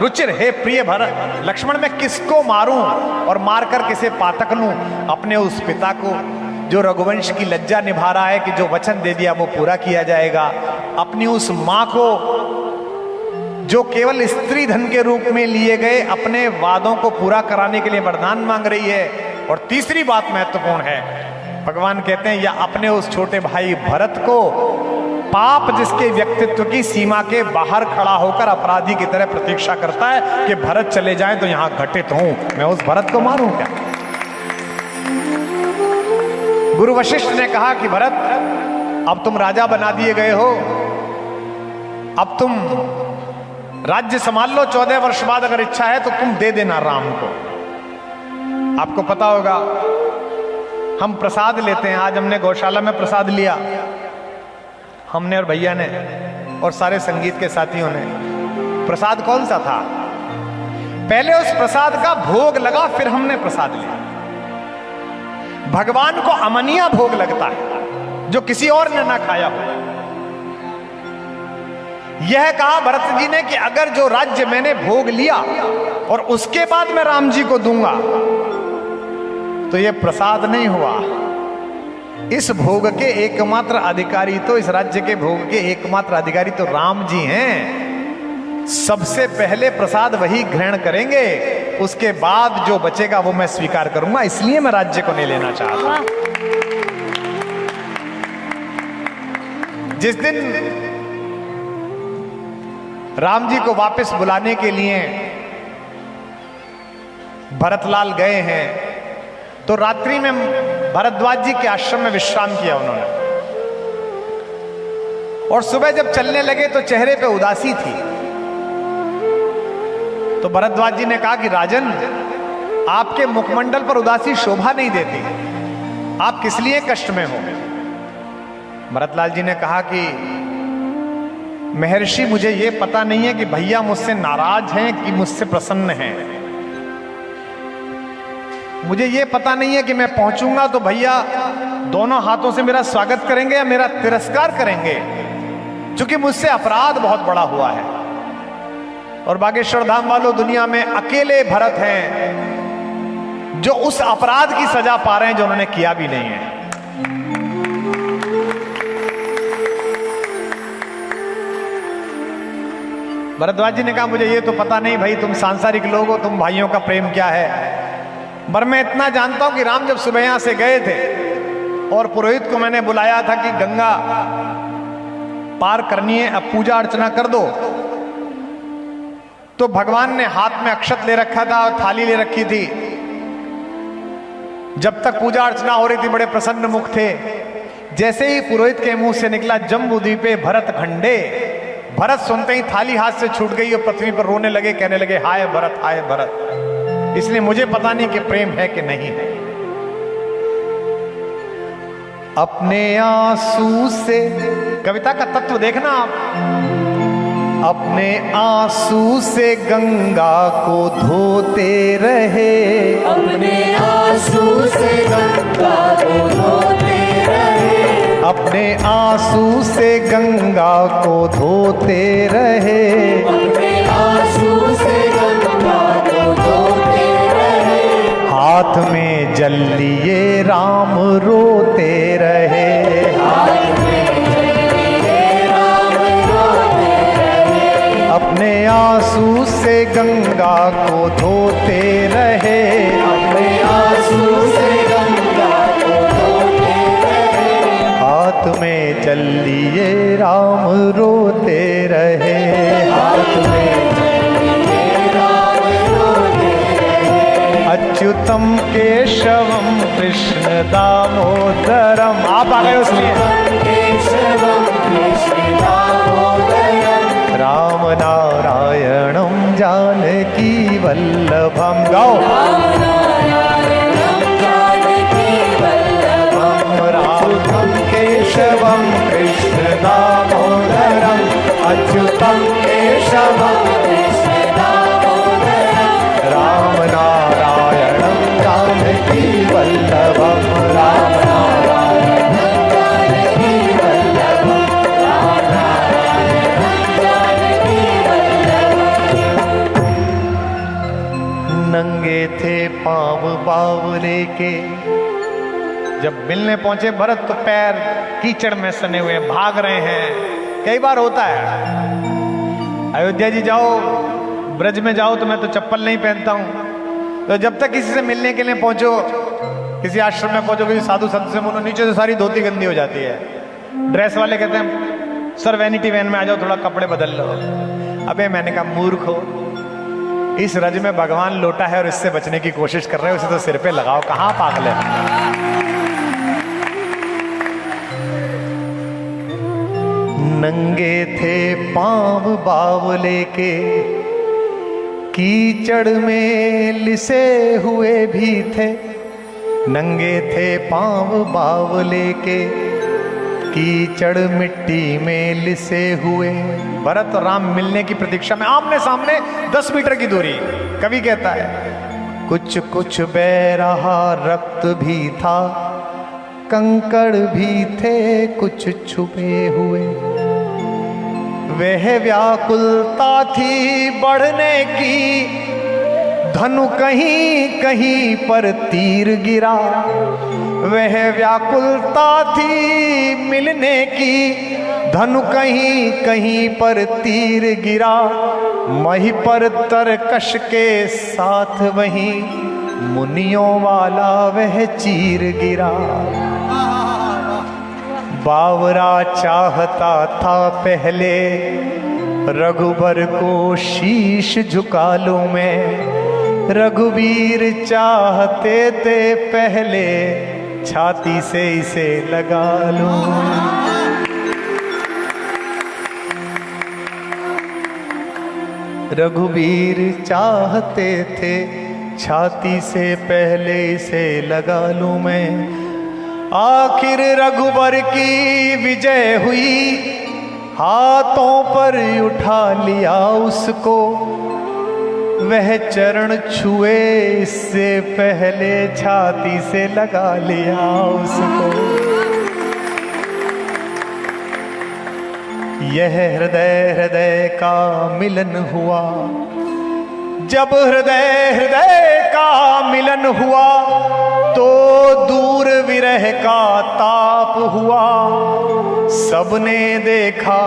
रुचिर, हे प्रिय भरत लक्ष्मण मैं किसको मारूं और मारकर किसे पातक लूं। अपने उस पिता को जो रघुवंश की लज्जा निभा रहा है कि जो वचन दे दिया वो पूरा किया जाएगा, अपनी उस मां को जो केवल स्त्री धन के रूप में लिए गए अपने वादों को पूरा कराने के लिए वरदान मांग रही है। और तीसरी बात महत्वपूर्ण है, भगवान कहते हैं या अपने उस छोटे भाई भरत को, पाप जिसके व्यक्तित्व की सीमा के बाहर खड़ा होकर अपराधी की तरह प्रतीक्षा करता है कि भरत चले जाएं तो यहां घटित हूं, मैं उस भरत को मारूं क्या। गुरु वशिष्ठ ने कहा कि भरत अब तुम राजा बना दिए गए हो, अब तुम राज्य संभाल लो, 14 वर्ष बाद अगर इच्छा है तो तुम दे देना राम को। आपको पता होगा हम प्रसाद लेते हैं, आज हमने गौशाला में प्रसाद लिया, हमने और भैया ने और सारे संगीत के साथियों ने। प्रसाद कौन सा था, पहले उस प्रसाद का भोग लगा फिर हमने प्रसाद लिया। भगवान को अमनिया भोग लगता है जो किसी और ने ना खाया हो। यह कहा भरत जी ने कि अगर जो राज्य मैंने भोग लिया और उसके बाद मैं राम जी को दूंगा तो यह प्रसाद नहीं हुआ, इस भोग के एकमात्र अधिकारी तो, इस राज्य के भोग के एकमात्र अधिकारी तो राम जी हैं। सबसे पहले प्रसाद वही ग्रहण करेंगे, उसके बाद जो बचेगा वो मैं स्वीकार करूंगा, इसलिए मैं राज्य को नहीं लेना चाहता। जिस दिन राम जी को वापस बुलाने के लिए भरतलाल गए हैं, तो रात्रि में भरद्वाज जी के आश्रम में विश्राम किया उन्होंने, और सुबह जब चलने लगे तो चेहरे पे उदासी थी। तो भरद्वाज जी ने कहा कि राजन, आपके मुखमंडल पर उदासी शोभा नहीं देती, आप किस लिए कष्ट में हो? भरतलाल जी ने कहा कि महर्षि, मुझे यह पता नहीं है कि भैया मुझसे नाराज हैं कि मुझसे प्रसन्न हैं। मुझे यह पता नहीं है कि मैं पहुंचूंगा तो भैया दोनों हाथों से मेरा स्वागत करेंगे या मेरा तिरस्कार करेंगे, क्योंकि मुझसे अपराध बहुत बड़ा हुआ है। और बागेश्वर धाम वालों, दुनिया में अकेले भरत हैं जो उस अपराध की सजा पा रहे हैं जो उन्होंने किया भी नहीं है। भरद्वाज जी ने कहा, मुझे ये तो पता नहीं भाई, तुम सांसारिक लोग हो, तुम भाइयों का प्रेम क्या है। पर मैं इतना जानता हूं कि राम जब सुबह यहां से गए थे और पुरोहित को मैंने बुलाया था कि गंगा पार करनी है, अब पूजा अर्चना कर दो, तो भगवान ने हाथ में अक्षत ले रखा था और थाली ले रखी थी। जब तक पूजा अर्चना हो रही थी बड़े प्रसन्न मुख थे। जैसे ही पुरोहित के मुंह से निकला जम्बूद्वीपे भरत खंडे, भरत सुनते ही थाली हाथ से छूट गई और पृथ्वी पर रोने लगे, कहने लगे हाय भरत, हाय भरत। इसलिए मुझे पता नहीं कि प्रेम है कि नहीं है। अपने आंसू से, कविता का तत्व देखना आप, अपने आंसू से गंगा को धोते रहे, अपने आंसू से गंगा को धोते रहे, अपने आंसू से गंगा को धोते रहे, अपने आंसू से गंगा को धोते रहे, हाथ में जल लिए राम रोते रहे, हाथ में जल लिए राम रोते रहे, अपने आंसू से गंगा को धोते रहे, अपने आंसू से गंगा को धोते रहे, हाथ में जल लिए राम रोते रहे, हाथ में जल लिए राम रोते रहे, अच्युतम केशवम कृष्ण दामोदरम। आप आ गए उसलिए। केशवम कृष्ण दामोदरम, राम नारायणम जानकी वल्लभम। गाओ। राम नारायणं जानकी वल्लभं, राम केशवम कृष्ण दामोदरम, अच्युतम केशवम कृष्ण दामोदरं, राम नारायणम जानकी वल्लभम, राम नारायणं जानकी वल्लभं, राम नारायणं जानकी वल्लभं। नंगे थे पांव बावले के, जब मिलने पहुंचे भरत तो पैर कीचड़ में सने हुए भाग रहे हैं। कई बार होता है, अयोध्या जी जाओ, ब्रज में जाओ तो मैं तो चप्पल नहीं पहनता हूं, तो जब तक किसी से मिलने के लिए पहुंचो, किसी आश्रम में पहुंचो, किसी साधु संत से मिलो, नीचे से सारी धोती गंदी हो जाती है। ड्रेस वाले कहते हैं सर वैनिटी वैन में आ जाओ, थोड़ा कपड़े बदल लो। अबे मैंने कहा मूर्ख हो, इस रज में भगवान लोटा है और इससे बचने की कोशिश कर रहे हो, उसे तो सिर पे लगाओ, कहां पागल है। नंगे थे पांव बावले के, कीचड़ में लिसे हुए भी थे। नंगे थे पांव बावले के, कीचड़ मिट्टी में लिसे हुए। भरत और राम मिलने की प्रतीक्षा में आमने सामने 10 मीटर की दूरी। कवि कहता है कुछ कुछ बह रहा रक्त भी था, कंकड़ भी थे कुछ छुपे हुए। वह व्याकुलता थी बढ़ने की, धनु कहीं कहीं पर तीर गिरा, वह व्याकुलता थी मिलने की। धनु कहीं कहीं पर तीर गिरा, मही पर तरकश के साथ वहीं मुनियों वाला वह चीर गिरा। बावरा चाहता था पहले रघुबर को शीश झुका लूं मैं, रघुवीर चाहते थे पहले छाती से इसे लगा लूं। रघुवीर चाहते थे छाती से पहले इसे लगा लूं मैं। आखिर रघुबर की विजय हुई, हाथों पर उठा लिया उसको, वह चरण छुए इससे पहले छाती से लगा लिया उसको। यह हृदय हृदय का मिलन हुआ, जब हृदय हृदय का मिलन हुआ तो दूर विरह का ताप हुआ। सबने देखा,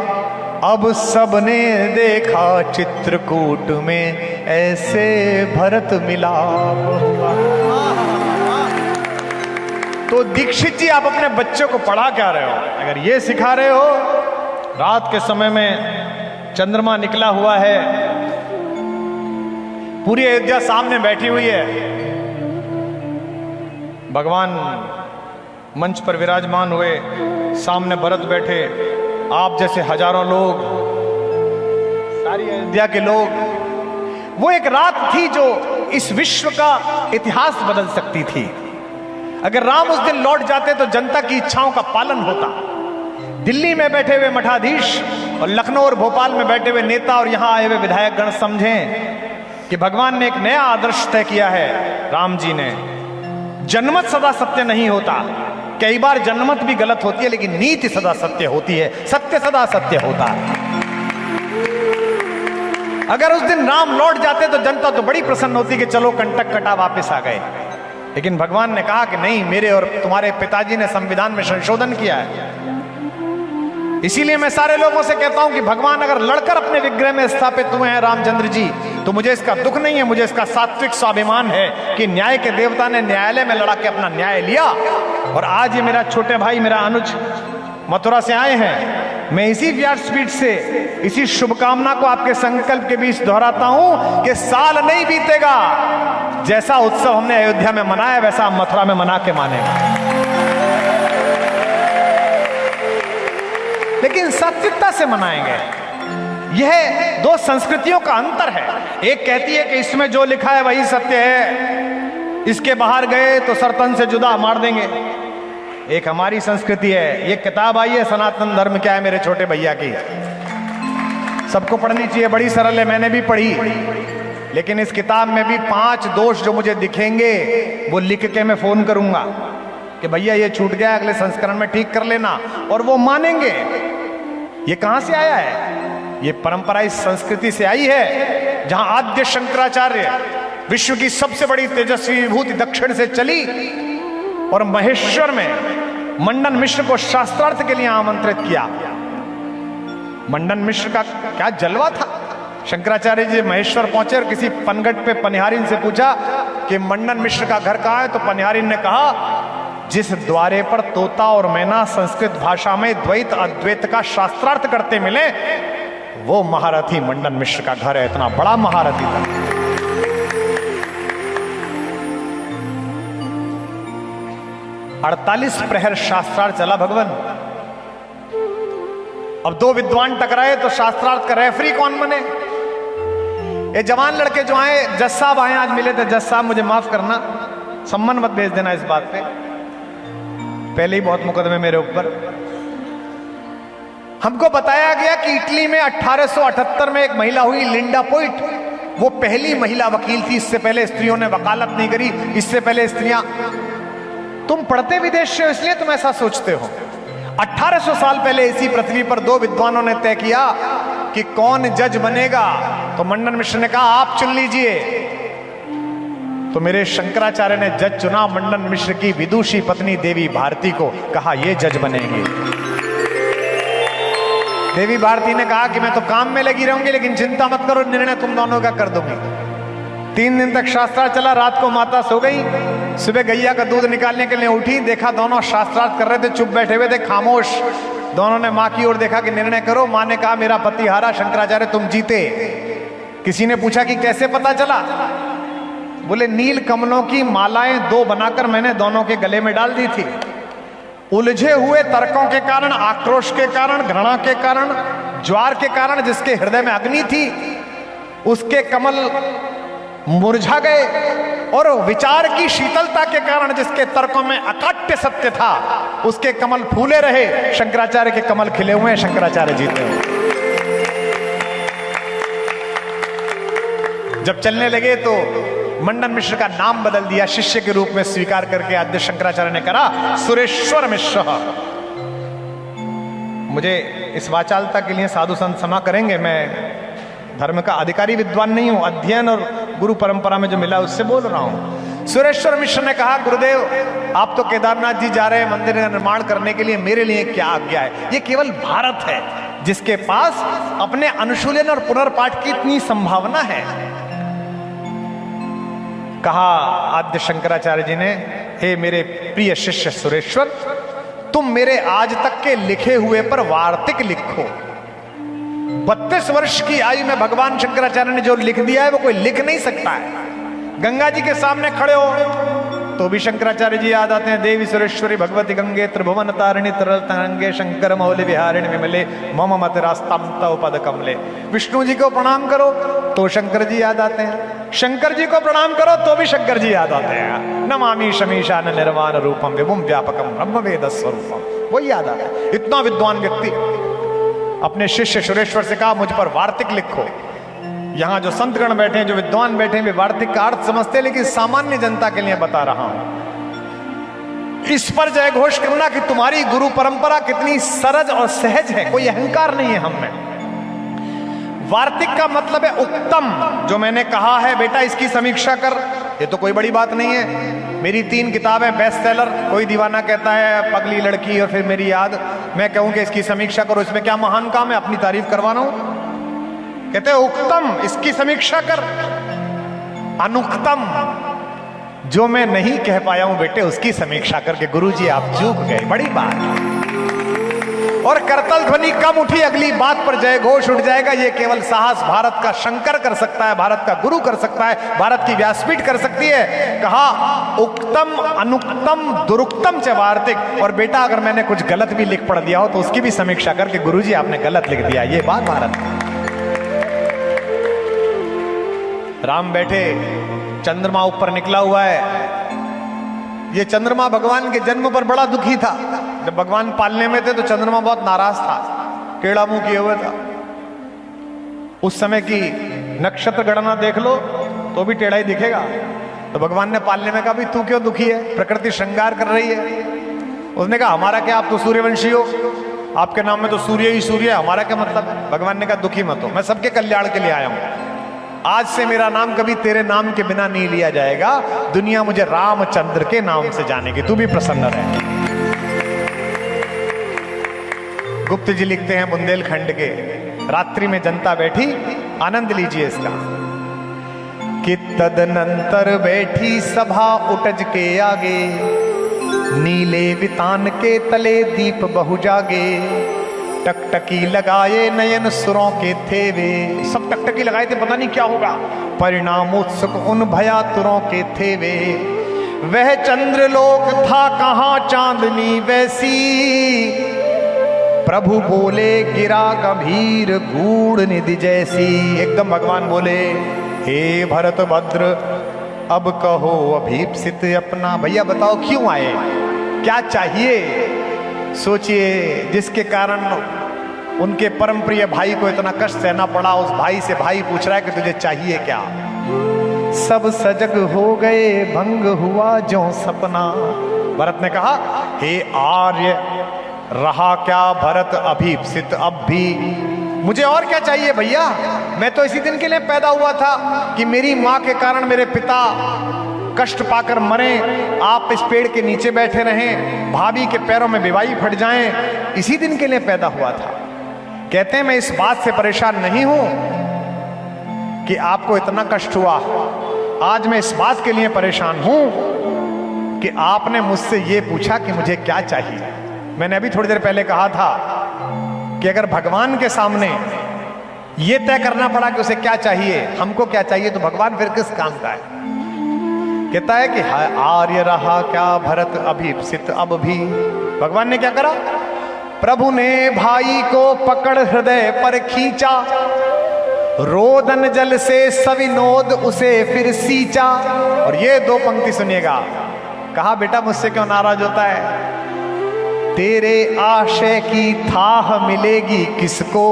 अब सबने देखा चित्रकूट में ऐसे भरत मिलाप हुआ। तो दीक्षित जी, आप अपने बच्चों को पढ़ा क्या रहे हो? अगर ये सिखा रहे हो, रात के समय में चंद्रमा निकला हुआ है, पूरी अयोध्या सामने बैठी हुई है, भगवान मंच पर विराजमान हुए, सामने भरत बैठे, आप जैसे हजारों लोग, सारी अयोध्या के लोग। वो एक रात थी जो इस विश्व का इतिहास बदल सकती थी। अगर राम उस दिन लौट जाते तो जनता की इच्छाओं का पालन होता। दिल्ली में बैठे हुए मठाधीश और लखनऊ और भोपाल में बैठे हुए नेता और यहां आए हुए विधायक गण समझें कि भगवान ने एक नया आदर्श तय किया है। राम जी ने, जनमत सदा सत्य नहीं होता, कई बार जनमत भी गलत होती है, लेकिन नीति सदा सत्य होती है, सत्य सदा सत्य होता है। अगर उस दिन राम लौट जाते तो जनता तो बड़ी प्रसन्न होती कि चलो कंटक कटा वापस आ गए, लेकिन भगवान ने कहा कि नहीं, मेरे और तुम्हारे पिताजी ने संविधान में संशोधन किया है। इसीलिए मैं सारे लोगों से कहता हूं कि भगवान अगर लड़कर अपने विग्रह में स्थापित हुए हैं रामचंद्र जी, तो मुझे इसका दुख नहीं है, मुझे इसका सात्विक स्वाभिमान है कि न्याय के देवता ने न्यायालय में लड़ा के अपना न्याय लिया। और आज ये मेरा छोटे भाई, मेरा अनुज मथुरा से आए हैं। मैं इसी व्यासपीठ से इसी शुभकामना को आपके संकल्प के बीच दोहराता हूं कि साल नहीं बीतेगा, जैसा उत्सव हमने अयोध्या में मनाया वैसा हम मथुरा में मना के मानेंगे, लेकिन सात्विकता से मनाएंगे। यह दो संस्कृतियों का अंतर है। एक कहती है कि इसमें जो लिखा है वही सत्य है, इसके बाहर गए तो सरतन से जुदा मार देंगे। एक हमारी संस्कृति है। ये किताब आई है सनातन धर्म क्या है मेरे छोटे भैया की, सबको पढ़नी चाहिए, बड़ी सरल है, मैंने भी पढ़ी। लेकिन इस किताब में भी 5 दोष जो मुझे दिखेंगे वो लिख के मैं फोन करूंगा कि भैया ये छूट गया, अगले संस्करण में ठीक कर लेना, और वो मानेंगे। ये कहां से आया है? ये परंपरा इस संस्कृति से आई है जहां आद्य शंकराचार्य, विश्व की सबसे बड़ी तेजस्वी विभूति, दक्षिण से चली और महेश्वर में मंडन मिश्र को शास्त्रार्थ के लिए आमंत्रित किया। मंडन मिश्र का क्या जलवा था। शंकराचार्य जी महेश्वर पहुंचे और किसी पनघट पे पनिहारिन से पूछा कि मंडन मिश्र का घर कहां है, तो पनिहारिन ने कहा जिस द्वारे पर तोता और मैना संस्कृत भाषा में द्वैत अद्वैत का शास्त्रार्थ करते मिले, वो महारथी मंडन मिश्र का घर है। इतना बड़ा महारथी था। 48 प्रहर शास्त्रार्थ चला भगवान। अब 2 विद्वान टकराए तो शास्त्रार्थ का रेफरी कौन बने? ये जवान लड़के जो आए, जज साहब आए, आज मिले थे। जज साहब मुझे माफ करना, सम्मान मत भेज देना इस बात पे, पहले ही बहुत मुकदमे मेरे ऊपर। हमको बताया गया कि इटली में 1878 में एक महिला हुई, लिंडा पोइट। वो पहली महिला वकील थी। इससे पहले स्त्रियों ने वकालत नहीं करी। इससे पहले स्त्रियां, तुम पढ़ते विदेश से हो इसलिए तुम ऐसा सोचते हो। 1800 साल पहले इसी पृथ्वी पर 2 विद्वानों ने तय किया कि कौन जज बनेगा। तो मंडन मिश्र ने कहा आप चुन लीजिए। तो मेरे शंकराचार्य ने जज चुना मंडन मिश्र की विदुषी पत्नी देवी भारती को, कहा ये जज बनेंगे। देवी भारती ने कहा कि मैं तो काम में लगी रहूंगी, लेकिन चिंता मत करो, निर्णय तुम दोनों का कर दूंगी। 3 दिन तक शास्त्रार्थ चला। रात को माता सो गई, सुबह गैया का दूध निकालने के लिए उठी, देखा दोनों शास्त्रार्थ कर रहे थे, चुप बैठे हुए थे, खामोश। दोनों ने माँ की ओर देखा कि निर्णय करो। माँ ने कहा मेरा पति हारा, शंकराचार्य तुम जीते। किसी ने पूछा कि कैसे पता चला? बोले नील कमलों की मालाएं 2 बनाकर मैंने दोनों के गले में डाल दी थी। उलझे हुए तर्कों के कारण, आक्रोश के कारण, घृणा के कारण, ज्वार के कारण जिसके हृदय में अग्नि थी, उसके कमल मुरझा गए, और विचार की शीतलता के कारण जिसके तर्कों में अकाट्य सत्य था, उसके कमल फूले रहे। शंकराचार्य के कमल खिले हुए हैं, शंकराचार्य जीते हुए। जब चलने लगे तो मंडन मिश्र का नाम बदल दिया, शिष्य के रूप में स्वीकार करके आद्य शंकराचार्य ने कहा सुरेश्वर मिश्र। मुझे इस वाचालता के लिए साधु संत क्षमा करेंगे, मैं धर्म का अधिकारी विद्वान नहीं हूं, अध्ययन और गुरु परंपरा में जो मिला उससे बोल रहा हूं। सुरेश्वर मिश्र ने कहा गुरुदेव आप तो केदारनाथ जी जा रहे हैं मंदिर का निर्माण करने के लिए, मेरे लिए क्या आज्ञा है? ये केवल भारत है जिसके पास अपने अनुशीलन और पुनर्पाठ की इतनी संभावना है। कहा आद्य शंकराचार्य जी ने, हे मेरे प्रिय शिष्य सुरेश्वर, तुम मेरे आज तक के लिखे हुए पर वार्तिक लिखो। 32 वर्ष की आयु में भगवान शंकराचार्य ने जो लिख दिया है वो कोई लिख नहीं सकता है। गंगा जी के सामने खड़े हो तो भी शंकराचार्य जी याद आते हैं। देवी सुरेश्वरी भगवती गंगे त्रिभुवन तारिणी तरल तरंगे शंकर मौलि विहारिणी विमले मम मत रास्ताम तव पद कमले। विष्णु जी को प्रणाम करो तो शंकर जी याद आते हैं, शंकर जी को प्रणाम करो तो भी शंकर जी याद आते हैं। नमामि शमीशान निर्वाण रूपम विभुम व्यापकम ब्रह्म वेद स्वरूपम, वही याद आता है। इतना विद्वान व्यक्ति अपने शिष्य सुरेश्वर से कहा मुझ पर वार्तिक लिखो। यहां जो संतगण बैठे हैं, जो विद्वान बैठे हैं, वे वार्तिक का अर्थ समझते हैं, लेकिन सामान्य जनता के लिए बता रहा हूं। इस पर जय घोष करना कि तुम्हारी गुरु परंपरा कितनी सरज और सहज है, कोई अहंकार नहीं है हम में। वार्तिक का मतलब है उत्तम। जो मैंने कहा है बेटा इसकी समीक्षा कर, ये तो कोई बड़ी बात नहीं है। मेरी 3 किताबें बेस्ट सेलर, कोई दीवाना कहता है पगली लड़की और फिर मेरी याद, मैं कहूं कि इसकी समीक्षा करो, इसमें क्या महान काम है? अपनी तारीफ करवाना हूं? कहते हैं उत्तम, इसकी समीक्षा कर। अनुक्तम, जो मैं नहीं कह पाया हूं बेटे उसकी समीक्षा करके गुरुजी आप चूक गए, बड़ी बात। और करतल ध्वनि कम उठी, अगली बात पर जय घोष उठ जाएगा। ये केवल साहस भारत का शंकर कर सकता है, भारत का गुरु कर सकता है, भारत की व्यासपीठ कर सकती है। कहा उक्तम अनुक्तम दुरुक्तम च वार्तिक। और बेटा अगर मैंने कुछ गलत भी लिख पढ़ दिया हो तो उसकी भी समीक्षा करके गुरुजी आपने गलत लिख दिया, ये बात भारत। राम बैठे, चंद्रमा ऊपर निकला हुआ है। ये चंद्रमा भगवान के जन्म पर बड़ा दुखी था। जब भगवान पालने में थे तो चंद्रमा बहुत नाराज था, टेढ़ा मुंह किए हुए था। उस समय की नक्षत्र गणना देख लो तो भी टेढ़ा ही दिखेगा। तो भगवान ने पालने में कहा भाई तू क्यों दुखी है, प्रकृति श्रृंगार कर रही है। उसने कहा हमारा क्या, आप तो सूर्यवंशी हो, आपके नाम में तो सूर्य ही सूर्य है, हमारा क्या मतलब है। भगवान ने कहा दुखी मत हो, मैं सबके कल्याण के लिए आया हूं। आज से मेरा नाम कभी तेरे नाम के बिना नहीं लिया जाएगा, दुनिया मुझे रामचंद्र के नाम से जानेगी, तू भी प्रसन्न रहे। गुप्त जी लिखते हैं बुंदेलखंड के, रात्रि में जनता बैठी, आनंद लीजिए इसका, कि तदनंतर बैठी सभा उटज के आगे, नीले वितान के तले दीप बहु जागे, टकटकी लगाए नयन सुरों के थे वे। सब टकटकी लगाए थे, पता नहीं क्या होगा। परिणाम उत्सुक उन भयातुरों के थे वे। वह चंद्रलोक था कहाँ चांदनी वैसी, प्रभु बोले गिरा गंभीर गूढ़ निधि जैसी। एकदम भगवान बोले हे भरत भद्र अब कहो अभीप्सित अपना। भैया बताओ क्यों आए, क्या चाहिए? सोचिए जिसके कारण उनके परम प्रिय भाई को इतना कष्ट सहना पड़ा, उस भाई से भाई पूछ रहा है कि तुझे चाहिए क्या? सब सजग हो गए भंग हुआ जो सपना। भरत ने कहा हे आर्य रहा क्या भरत अभीप्सित अब भी, मुझे और क्या चाहिए भैया? मैं तो इसी दिन के लिए पैदा हुआ था कि मेरी माँ के कारण मेरे पिता कष्ट पाकर मरें, आप इस पेड़ के नीचे बैठे रहें, भाभी के पैरों में बिवाई फट जाएं, इसी दिन के लिए पैदा हुआ था। कहते हैं मैं इस बात से परेशान नहीं हूं कि आपको इतना कष्ट हुआ, आज मैं इस बात के लिए परेशान हूं कि आपने मुझसे यह पूछा कि मुझे क्या चाहिए। मैंने अभी थोड़ी देर पहले कहा था कि अगर भगवान के सामने यह तय करना पड़ा कि उसे क्या चाहिए, हमको क्या चाहिए, तो भगवान फिर किस काम का है। कहता है कि आर्य रहा क्या भरत अभीप्सित अब भी। भगवान ने क्या करा, प्रभु ने भाई को पकड़ हृदय पर खींचा, रोदन जल से सविनोद उसे फिर सींचा। और ये दो पंक्ति सुनिएगा, कहा बेटा मुझसे क्यों नाराज होता है, तेरे आशय की थाह मिलेगी किसको,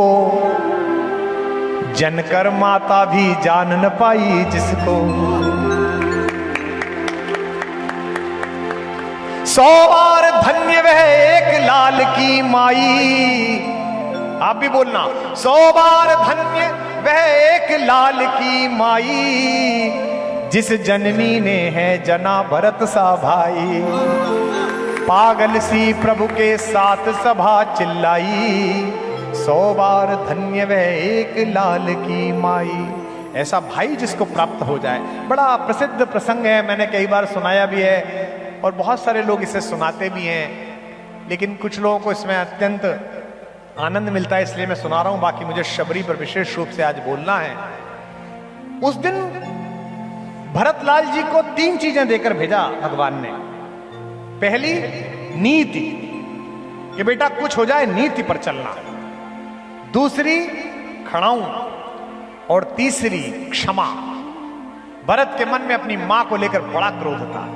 जनकर माता भी जान न पाई जिसको। 100 बार धन्य वह एक लाल की माई। आप भी बोलना, 100 बार धन्य वह एक लाल की माई, जिस जननी ने है जना भरत सा भाई। पागल सी प्रभु के साथ सभा चिल्लाई, 100 बार धन्य वह एक लाल की माई। ऐसा भाई जिसको प्राप्त हो जाए। बड़ा प्रसिद्ध प्रसंग है, मैंने कई बार सुनाया भी है और बहुत सारे लोग इसे सुनाते भी हैं, लेकिन कुछ लोगों को इसमें अत्यंत आनंद मिलता है, इसलिए मैं सुना रहा हूं। बाकी मुझे शबरी पर विशेष रूप से आज बोलना है। उस दिन भरतलाल जी को 3 चीजें देकर भेजा भगवान ने। पहली नीति, कि बेटा कुछ हो जाए नीति पर चलना। दूसरी खड़ाऊं, और तीसरी क्षमा। भरत के मन में अपनी मां को लेकर बड़ा क्रोध था,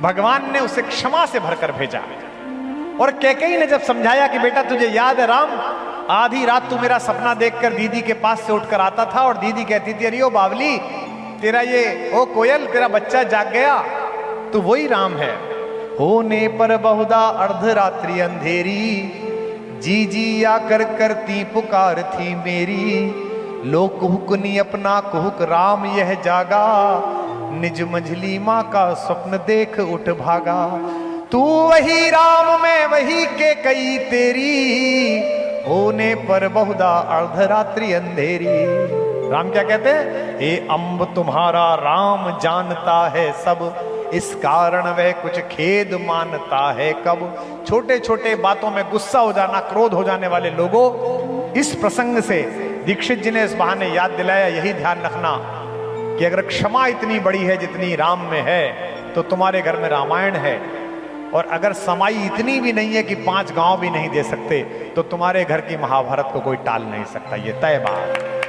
भगवान ने उसे क्षमा से भरकर भेजा। और कैकेयी ने जब समझाया कि बेटा तुझे याद है राम, आधी रात तू मेरा सपना देखकर दीदी के पास से उठकर आता था और दीदी कहती थी अरे ओ बावली, तेरा ये ओ कोयल, तेरा बच्चा जाग गया, तू वही राम है। होने पर बहुधा अर्धरात्रि अंधेरी, जी जी आकर करती पुकार थी मेरी। लो कुहुकनी अपना कुहुक राम यह जागा, निज मंझली माँ का स्वप्न देख उठ भागा। तू वही राम मैं वही कैकेयी तेरी, होने पर बहुधा अर्धरात्रि अंधेरी। राम क्या कहते हैं, हे अम्ब तुम्हारा राम जानता है सब, इस कारण वह कुछ खेद मानता है कब। छोटे छोटे बातों में गुस्सा हो जाना, क्रोध हो जाने वाले लोगों, इस प्रसंग से दीक्षित जी ने इस बहाने याद दिलाया, यही ध्यान रखना कि अगर क्षमा इतनी बड़ी है जितनी राम में है, तो तुम्हारे घर में रामायण है। और अगर समाई इतनी भी नहीं है कि 5 गांव भी नहीं दे सकते, तो तुम्हारे घर की महाभारत को कोई टाल नहीं सकता। ये तय बात।